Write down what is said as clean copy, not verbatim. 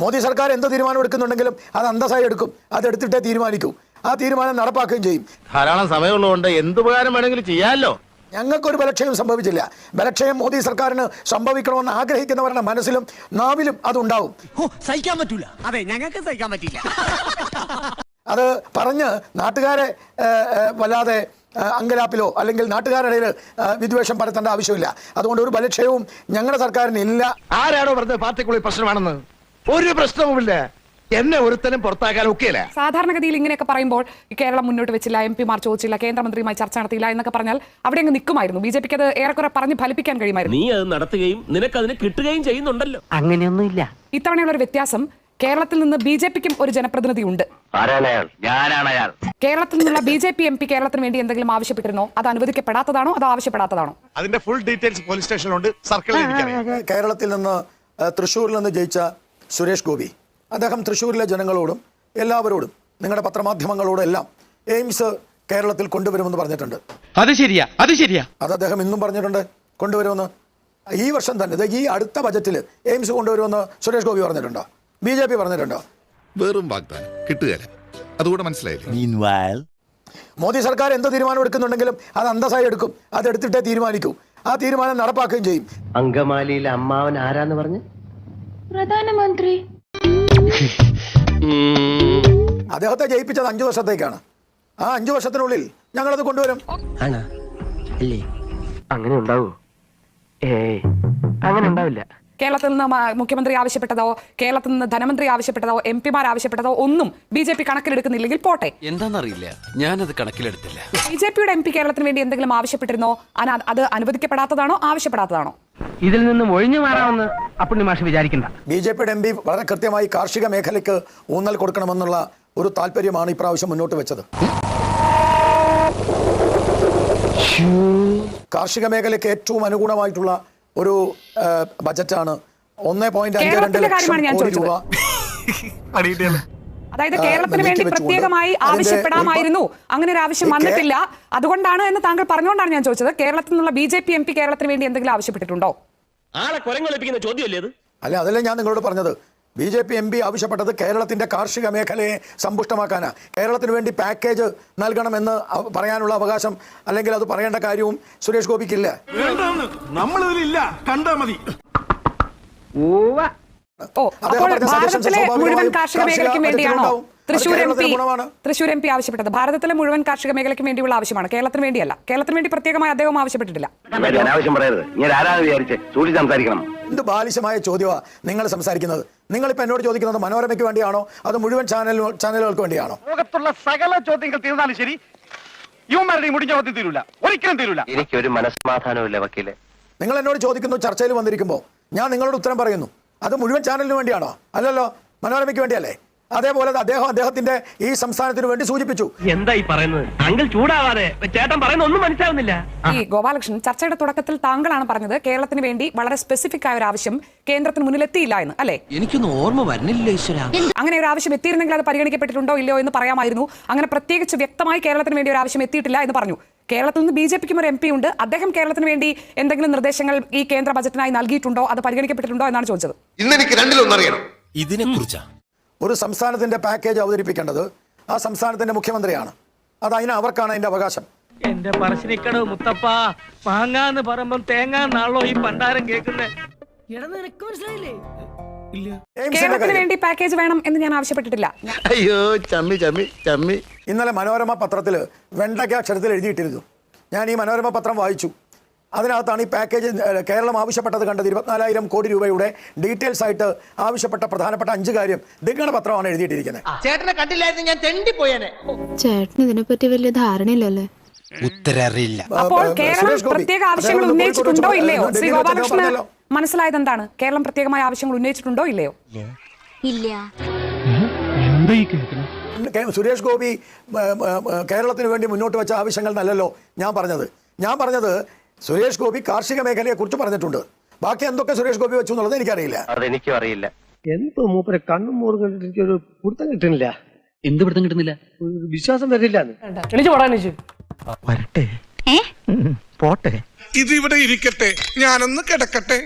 മോദി സർക്കാർ എന്ത് തീരുമാനം എടുക്കുന്നുണ്ടെങ്കിലും അത് അന്തസ്സായി എടുക്കും, അതെടുത്തിട്ടേ തീരുമാനിക്കൂ, ആ തീരുമാനം നടപ്പാക്കുകയും ചെയ്യും. ധാരാളം സമയമുള്ളതുകൊണ്ട് എന്ത് ഉപകാരം വേണമെങ്കിലും ചെയ്യാമല്ലോ. ഞങ്ങൾക്കൊരു ബലക്ഷയം സംഭവിച്ചില്ല. ബലക്ഷയം മോദി സർക്കാരിന് സംഭവിക്കണമെന്ന് ആഗ്രഹിക്കുന്നവരുടെ മനസ്സിലും നാവിലും അതുണ്ടാവും. സഹിക്കാൻ പറ്റൂല. അതെ, ഞങ്ങൾക്ക് സഹിക്കാൻ പറ്റില്ല. അത് പറഞ്ഞ് നാട്ടുകാരെ വല്ലാതെ അങ്കലാപ്പിലോ അല്ലെങ്കിൽ നാട്ടുകാരുടെ വിദ്വേഷം പരത്തേണ്ട ആവശ്യമില്ല. അതുകൊണ്ട് ഒരു ബലക്ഷയവും ഞങ്ങളുടെ സർക്കാരിന് ഇല്ല. ആരാണോ പറഞ്ഞത് പാർട്ടിക്കുള്ളിൽ പ്രശ്നമാണെന്ന്? ഒരു പ്രശ്നവുമില്ല. എന്നെ ഒരുത്തനും പുറത്താക്കാൻ ഒക്കെയല്ല. സാധാരണഗതിയിൽ ഇങ്ങനെയൊക്കെ പറയുമ്പോൾ കേരളം മുന്നോട്ട് വെച്ചില്ല, MP-മാർ ചോദിച്ചില്ല, കേന്ദ്രമന്ത്രിയുമായി ചർച്ച നടത്തിയില്ല എന്നൊക്കെ പറഞ്ഞാൽ അവിടെ അങ്ങ് നിൽക്കുമായിരുന്നു. BJP-ക്ക് അത് ഏറെക്കുറെ പറഞ്ഞ് ഫലിപ്പിക്കാൻ കഴിയുമായിരുന്നു. നീ അത് നടത്തുകയും നിനക്ക് അതിന് കിട്ടുകയും ചെയ്യുന്നുണ്ടല്ലോ. അങ്ങനെയൊന്നുമില്ല. ഇത്തവണയുള്ള ഒരു വ്യത്യാസം, കേരളത്തിൽ നിന്ന് BJP-ക്കും ഒരു ജനപ്രതിനിധി ഉണ്ട്. കേരളത്തിൽ നിന്നുള്ള BJP MP കേരളത്തിന് വേണ്ടി എന്തെങ്കിലും ആവശ്യപ്പെട്ടിരുന്നോ? അത് അനുവദിക്കപ്പെടാത്തതാണോ അതോ ആവശ്യപ്പെടാത്തതാണോ? അതിന്റെ ഫുൾ ഡീറ്റെയിൽസ് പോലീസ് സ്റ്റേഷനിലുണ്ട്. സർക്കിളിൽ കേരളത്തിൽ നിന്ന് തൃശ്ശൂരിൽ നിന്ന് ജയിച്ച സുരേഷ് ഗോപി, അദ്ദേഹം തൃശ്ശൂരിലെ ജനങ്ങളോടും എല്ലാവരോടും നിങ്ങളുടെ പത്രമാധ്യമങ്ങളോടും എല്ലാം എയിംസ് കേരളത്തിൽ കൊണ്ടുവരുമെന്ന് പറഞ്ഞിട്ടുണ്ട്. അത് ശരിയാ, അത് ശരിയാ. അത് അദ്ദേഹം ഇന്നും പറഞ്ഞിട്ടുണ്ട് കൊണ്ടുവരുമെന്ന്. ഈ വർഷം തന്നെ ഈ അടുത്ത ബജറ്റിൽ എയിംസ് കൊണ്ടുവരുമെന്ന് സുരേഷ് ഗോപി പറഞ്ഞിട്ടുണ്ടോ? BJP പറഞ്ഞിട്ടുണ്ടോ? വെറും വാഗ്ദാനം കിട്ടുകയില്ല. അതുകൂടെ മനസ്സിലായില്ലേ? മോദി സർക്കാർ എന്ത് തീരുമാനം എടുക്കുന്നുണ്ടെങ്കിലും അത് അന്തസ്സായി എടുക്കും, അതെടുത്തിട്ടേ തീരുമാനിക്കൂ, ആ തീരുമാനം നടപ്പാക്കുകയും ചെയ്യും. അങ്കമാലിയിലെ അമ്മാവൻ ആരാന്ന് പറഞ്ഞു? പ്രധാനമന്ത്രി. അദ്ദേഹത്തെ ജയിപ്പിച്ചത് 5 വർഷത്തേക്കാണ്. ആ 5 വർഷത്തിനുള്ളിൽ ഞങ്ങളത് കൊണ്ടുവരും. ആണോ? അല്ലേ? അങ്ങനെ ഉണ്ടാവൂ? അങ്ങനെ ഉണ്ടാവില്ല. കേരളത്തിൽ നിന്ന് മുഖ്യമന്ത്രി ആവശ്യപ്പെട്ടതോ കേരളത്തിൽ നിന്ന് ധനമന്ത്രി ആവശ്യപ്പെട്ടതോ MP-മാർ ആവശ്യപ്പെട്ടതോ ഒന്നും BJP കണക്കിലെടുക്കുന്നില്ലെങ്കിൽ പോട്ടെ. എന്താണെന്നറിയില്ല, ഞാനത് കണക്കിലെടുത്തില്ല. BJP-യുടെ MP കേരളത്തിന് വേണ്ടി എന്തെങ്കിലും ആവശ്യപ്പെട്ടിരുന്നോ? അത് അനുവദിക്കപ്പെടാത്തതാണോ ആവശ്യപ്പെടാത്തതാണോ? ഇതിൽ നിന്നും ഒഴിഞ്ഞു മാറാമെന്ന് അപ്പോൾ മാഷ് വിചാരിക്കണ്ട. BJP-യുടെ MP വളരെ കൃത്യമായി കാർഷിക മേഖലയ്ക്ക് ഊന്നൽ കൊടുക്കണമെന്നുള്ള ഒരു താല്പര്യമാണ് ഇപ്രാവശ്യം മുന്നോട്ട് വെച്ചത്. കാർഷിക മേഖലയ്ക്ക് ഏറ്റവും അനുകൂലമായിട്ടുള്ള ഒരു ബജറ്റാണ്. 1.52 ലക്ഷം കോടി രൂപ. അതായത് കേരളത്തിന് വേണ്ടി പ്രത്യേകമായി ആവശ്യപ്പെടാമായിരുന്നു, അങ്ങനെ ഒരു ആവശ്യം വന്നിട്ടില്ല. അതുകൊണ്ടാണ് എന്ന് താങ്കൾ പറഞ്ഞുകൊണ്ടാണ് ഞാൻ ചോദിച്ചത്. കേരളത്തിൽ നിന്നുള്ള BJP MP കേരളത്തിന് വേണ്ടി എന്തെങ്കിലും ആവശ്യപ്പെട്ടിട്ടുണ്ടോ? ആളെ കുരങ്ങൊളിപ്പിക്കുന്ന ചോദ്യമല്ലേ അത്? അല്ല, അതല്ലേ ഞാൻ നിങ്ങളോട് പറഞ്ഞത്. BJP MP ആവശ്യപ്പെട്ടത് കേരളത്തിന്റെ കാർഷിക മേഖലയെ സമ്പുഷ്ടമാക്കാനാണ്. കേരളത്തിന് വേണ്ടി പാക്കേജ് നൽകണമെന്ന് പറയാനുള്ള അവകാശം അല്ലെങ്കിൽ അത് പറയേണ്ട കാര്യവും സുരേഷ് ഗോപിക്കില്ല. നമ്മളിതിലില്ല, കണ്ടാ മതി. അപ്പോൾ ഭാരതത്തിലെ മുഴുവൻ കാർഷിക മേഖലയ്ക്കും വേണ്ടിയാണോ തൃശ്ശൂർ MP ആവശ്യപ്പെട്ടത്? ഭാരതത്തിലെ മുഴുവൻ കാർഷിക മേഖലയ്ക്ക് വേണ്ടിയുള്ള ആവശ്യമാണ്, കേരളത്തിന് വേണ്ടിയല്ല. കേരളത്തിന് വേണ്ടി പ്രത്യേകമായി അദ്ദേഹം ആവശ്യപ്പെട്ടിട്ടില്ല. എന്ത് ബാലിശമായ ചോദ്യമാണ് നിങ്ങൾ സംസാരിക്കുന്നത്? നിങ്ങളിപ്പോ എന്നോട് ചോദിക്കുന്നത് മനോരമയ്ക്ക് വേണ്ടിയാണോ അത് മുഴുവൻ ചാനലുകൾക്ക് വേണ്ടിയാണോ? ലോകത്തുള്ള സകല ചോദ്യങ്ങൾ തീർന്നാലും ശരി, യുവമാരുടെ മുടിഞ്ഞ ചോദ്യം തീരൂല, ഒരിക്കലും തീരൂല. എനിക്കൊരു മനസ്സമാധാനമില്ല വക്കീലെ. നിങ്ങൾ എന്നോട് ചോദിക്കുന്നു, ചർച്ചയിൽ വന്നിരിക്കുമ്പോൾ ഞാൻ നിങ്ങളോട് ഉത്തരം പറയുന്നു. അത് മുഴുവൻ ചാനലിന് വേണ്ടിയാണോ? അല്ലല്ലോ, മനോരമയ്ക്ക് വേണ്ടിയല്ലേ? അതേപോലെ അദ്ദേഹത്തിന്റെ ഈ സംസ്ഥാനത്തിന് വേണ്ടി സൂചിപ്പിച്ചു. എന്തായി പറയുന്നത്? അങ്കിൾ ചൂടാവാതെ, ചേട്ടൻ പറയുന്ന ഒന്നും മനസ്സിലാവുന്നില്ല. ഈ ഗോപാലകൃഷ്ണൻ, ചർച്ചയുടെ തുടക്കത്തിൽ താങ്കളാണ് പറഞ്ഞത് കേരളത്തിന് വേണ്ടി വളരെ സ്പെസിഫിക് ആയ ഒരു ആവശ്യം കേന്ദ്രത്തിന് മുന്നിൽ എത്തിയില്ല എന്ന്, അല്ലേ? എനിക്കൊന്നും ഓർമ്മ വരുന്നില്ല ഈശ്വര. അങ്ങനെ ഒരു ആവശ്യം എത്തിയിരുന്നെങ്കിൽ അത് പരിഗണിക്കപ്പെട്ടിട്ടുണ്ടോ ഇല്ലയോ എന്ന് പറയാമായിരുന്നു. അങ്ങനെ പ്രത്യേകിച്ച് വ്യക്തമായി കേരളത്തിന് വേണ്ടി ഒരു ആവശ്യം എത്തിയിട്ടില്ല എന്ന് പറഞ്ഞു. കേരളത്തിൽ നിന്ന് BJP-ക്കും ഒരു MP ഉണ്ട്. അദ്ദേഹം കേരളത്തിന് വേണ്ടി എന്തെങ്കിലും നിർദ്ദേശങ്ങൾ ഈ കേന്ദ്ര ബജറ്റിനായി നൽകിയിട്ടുണ്ടോ, അത് പരിഗണിക്കപ്പെട്ടിട്ടുണ്ടോ എന്നാണ് ചോദിച്ചത്. ഇന്നെനിക്ക് രണ്ടിലൊന്നറിയണം. ഇതിനെക്കുറിച്ചാ ഒരു സംസ്ഥാനത്തിന്റെ പാക്കേജ് അവതരിപ്പിക്കേണ്ടത് ആ സംസ്ഥാനത്തിന്റെ മുഖ്യമന്ത്രിയാണ്. അവർക്കാണ് അതിന്റെ അവകാശം. എന്റെ പറശ്ശിനിക്കടവ് മുത്തപ്പ, മാങ്ങാന്ന് പറയുമ്പം തേങ്ങാന്നാണല്ലോ ഈ പണ്ടാരം കേൾക്കുന്നേ. കേരളത്തിന് വേണ്ടി പാക്കേജ് വേണം എന്ന് ഞാൻ ആവശ്യപ്പെട്ടിട്ടില്ല. അയ്യോ, ചമ്മി ചമ്മി ചമ്മി. ഇന്നലെ മനോരമ പത്രത്തിൽ വെണ്ടയ്ക്ക അക്ഷരത്തിൽ എഴുതിയിട്ടിരുന്നു. ഞാൻ ഈ മനോരമ പത്രം വായിച്ചു. അതിനകത്താണ് ഈ പാക്കേജ് കേരളം ആവശ്യപ്പെട്ടത് കണ്ടത്. 24,000 കോടി രൂപയുടെ ഡീറ്റെയിൽസ് ആയിട്ട് ആവശ്യപ്പെട്ട പ്രധാനപ്പെട്ട 5 കാര്യം ദിഗണ പത്രമാണ് എഴുതിയിട്ടിരിക്കുന്നത്. ചേട്ടനെ കണ്ടില്ലായിരുന്നു, ഞാൻ തെണ്ടിപ്പോയേനെ. ചേട്ടന് ഇതിനെപ്പറ്റി വലിയ ധാരണയില്ലല്ലേ? ഉത്തരറിയില്ല. അപ്പോൾ കേരളം പ്രത്യേക ആവശ്യങ്ങൾ ഉന്നയിച്ചിട്ടുണ്ടോ ഇല്ലയോ? ശ്രീ ഗോപാലകൃഷ്ണൻ മനസ്സിലായത് എന്താണ്? കേരളം പ്രത്യേകമായ ആവശ്യങ്ങൾ ഉന്നയിച്ചിട്ടുണ്ടോ ഇല്ലയോ? ഇല്ല. സുരേഷ് ഗോപി കേരളത്തിന് വേണ്ടി മുന്നോട്ട് വെച്ച ആവശ്യങ്ങൾ നല്ലല്ലോ ഞാൻ പറഞ്ഞത് സുരേഷ് ഗോപി കാർഷിക മേഖലയെ കുറിച്ച് പറഞ്ഞിട്ടുണ്ട്. ബാക്കി എന്തൊക്കെ സുരേഷ് ഗോപി വെച്ചു എന്നുള്ളത് എനിക്കറിയില്ല. അതെനിക്കും അറിയില്ല. എന്തോ മൂപ്പരെ കണ്ണും മൂറും കണ്ടിട്ട് എനിക്കൊരു പിടുത്തം കിട്ടുന്നില്ല. എന്ത് പിടുത്തം കിട്ടുന്നില്ല? വിശ്വാസം വരില്ല. വരട്ടെ, പോട്ടെ. ഇതിവിടെ ഇരിക്കട്ടെ, ഞാനൊന്ന് കിടക്കട്ടെ.